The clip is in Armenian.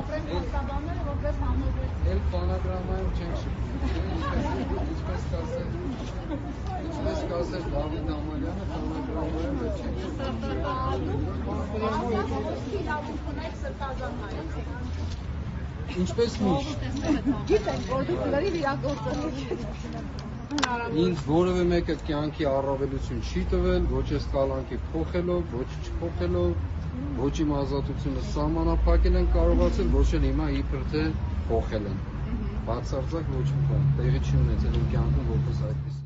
Ապրեն փաստաբանները, որպես համոզվեց։ Էլ բանագրամայում չենք շփվում, ինչպես կասեր Դավիթ Ամալյանը, բանագրամայում էլ չենք շփվում։ Ինչպես միշտ։ Գիտենք, որ դուք լրիվ իրագործողներ եք։ Ինձ որևէ մեկը կյանքի առավելություն չի տվել, ոչ այս կալանքի փոխելով, ոչ չփոխելով, ոչ իմ ազատությունը սահմանափակել են կարողացել, ոչ էլ հիմա իբր թե փոխել են։ Բացարձակ ոչ մի բան տեղի չի ունեցել իմ կյանքում որպես այդպես։